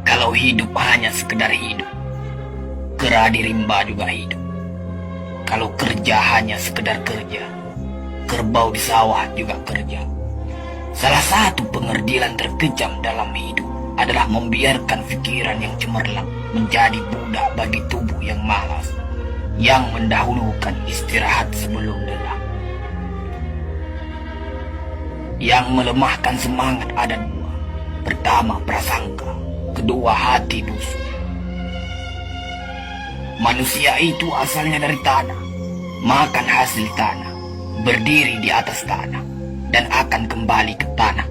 Kalau hidup hanya sekedar hidup, kera di rimba juga hidup. Kalau kerja hanya sekedar kerja, kerbau di sawah juga kerja. Salah satu pengerdilan terkejam dalam hidup adalah membiarkan pikiran yang cemerlang menjadi budak bagi tubuh yang malas, yang mendahulukan istirahat sebelum lelah. Yang melemahkan semangat ada dua. Pertama, prasangka. Kedua, hati busuk. Manusia itu asalnya dari tanah, makan hasil tanah, berdiri di atas tanah, dan akan kembali ke tanah.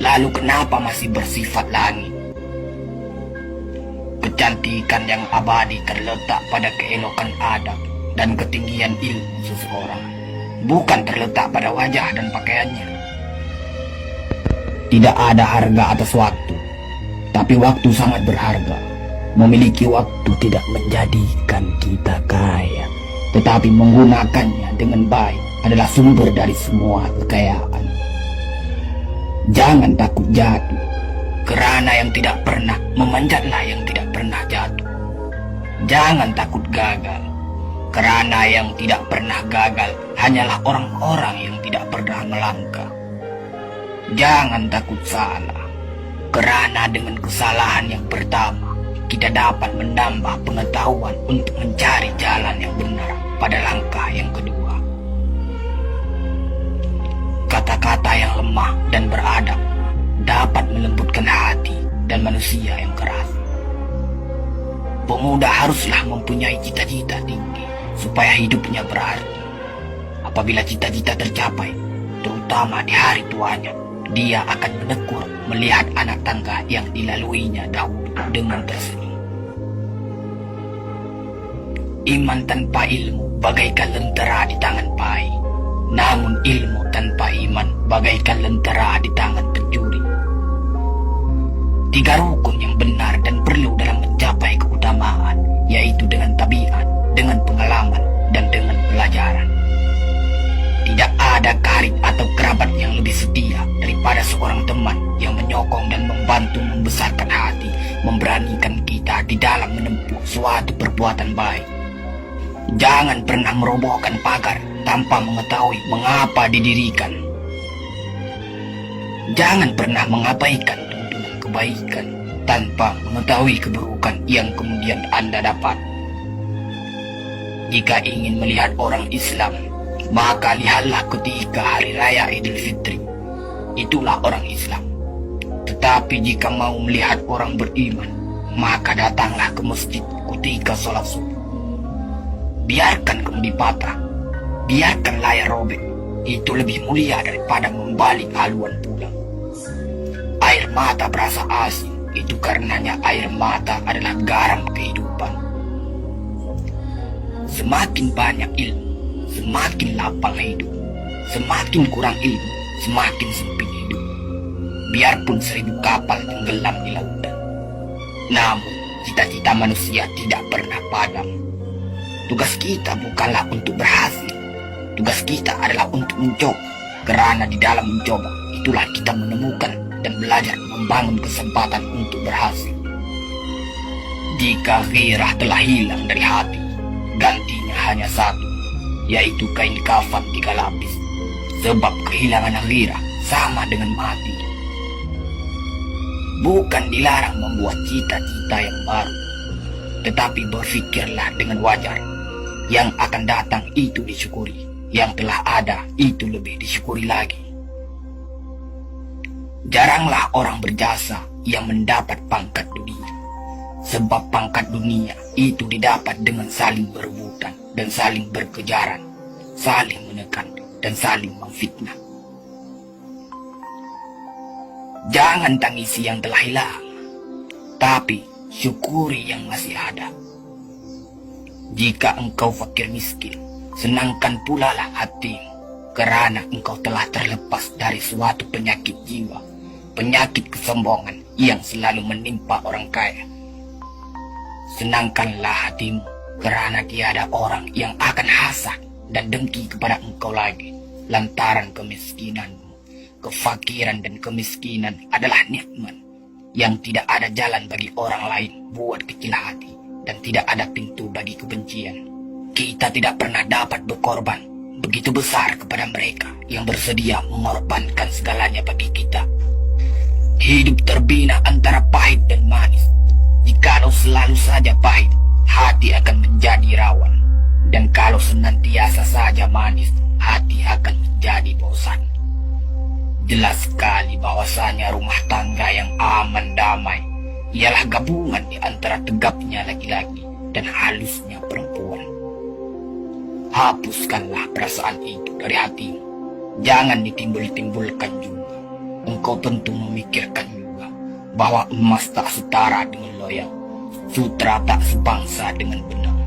Lalu kenapa masih bersifat langit? Kecantikan yang abadi terletak pada keelokan adab dan ketinggian ilmu seseorang, bukan terletak pada wajah dan pakaiannya. Tidak ada harga atas waktu, tapi waktu sangat berharga. Memiliki waktu tidak menjadikan kita kaya, tetapi menggunakannya dengan baik adalah sumber dari semua kekayaan. Jangan takut jatuh, kerana yang tidak pernah memanjatlah yang tidak pernah jatuh. Jangan takut gagal, kerana yang tidak pernah gagal hanyalah orang-orang yang tidak pernah melangkah. Jangan takut salah, kerana dengan kesalahan yang pertama, kita dapat menambah pengetahuan untuk mencari jalan yang benar pada langkah yang kedua. Kata-kata yang lemah dan beradab dapat melembutkan hati dan manusia yang keras. Pemuda haruslah mempunyai cita-cita tinggi supaya hidupnya berarti. Apabila cita-cita tercapai, terutama di hari tuanya, dia akan menekur melihat anak tangga yang dilaluinya dahulu dengan tersenyum. Iman tanpa ilmu bagaikan lentera di tangan pai, namun ilmu tanpa iman bagaikan lentera di tangan pencuri. Tiga rukun yang benar dan perlu dalam mencapai keutamaan, yaitu dengan tabiat, dengan pengalaman, dan dengan pelajaran. Tidak ada karib atau kerabat yang lebih setia daripada seorang teman yang menyokong dan membantu membesarkan hati, memberanikan kita di dalam menempuh suatu perbuatan baik. Jangan pernah merobohkan pagar tanpa mengetahui mengapa didirikan. Jangan pernah mengabaikan tuntunan kebaikan tanpa mengetahui keburukan yang kemudian Anda dapat. Jika ingin melihat orang Islam, maka lihatlah ketika hari raya Idul Fitri. Itulah orang Islam. Tetapi jika mau melihat orang beriman, maka datanglah ke masjid ketika sholat subuh. Biarkan kemudi patah, biarkan layar robek, itu lebih mulia daripada membalik haluan pulang. Air mata berasa asin, itu karenanya air mata adalah garam kehidupan. Semakin banyak ilmu, semakin lapang hidup. Semakin kurang ilmu, semakin sempit hidup. Biarpun 1000 kapal tenggelam di lautan, namun cita-cita manusia tidak pernah padam. Tugas kita bukanlah untuk berhasil, tugas kita adalah untuk mencoba. Kerana di dalam mencoba, itulah kita menemukan dan belajar membangun kesempatan untuk berhasil. Jika gairah telah hilang dari hati, gantinya hanya satu, yaitu kain kafan 3 lapis. Sebab kehilangan gairah sama dengan mati. Bukan dilarang membuat cita-cita yang baru, tetapi berfikirlah dengan wajar. Yang akan datang itu disyukuri, yang telah ada itu lebih disyukuri lagi. Jaranglah orang berjasa yang mendapat pangkat dunia, sebab pangkat dunia itu didapat dengan saling berebutan dan saling berkejaran, saling menekan dan saling memfitnah. Jangan tangisi yang telah hilang, tapi syukuri yang masih ada. Jika engkau fakir miskin, senangkan pula lah hatimu, kerana engkau telah terlepas dari suatu penyakit jiwa, penyakit kesombongan yang selalu menimpa orang kaya. Senangkanlah hatimu, kerana tiada orang yang akan hasad dan dengki kepada engkau lagi, lantaran kemiskinanmu. Kefakiran dan kemiskinan adalah nikmat, yang tidak ada jalan bagi orang lain buat kecil hati dan tidak ada pintu bagi kebencian. Kita tidak pernah dapat berkorban begitu besar kepada mereka yang bersedia mengorbankan segalanya bagi kita. Hidup terbina antara pahit dan manis. Jikalau selalu saja pahit, hati akan menjadi rawan. Dan kalau senantiasa saja manis, hati akan menjadi bosan. Jelas sekali bahwasanya rumah tangga yang aman damai ialah gabungan di antara tegapnya laki-laki dan halusnya perempuan. Hapuskanlah perasaan itu dari hatimu. Jangan ditimbul-timbulkan juga. Engkau tentu memikirkan juga bahwa emas tak setara dengan loyang, sutra tak sebangsa dengan benar.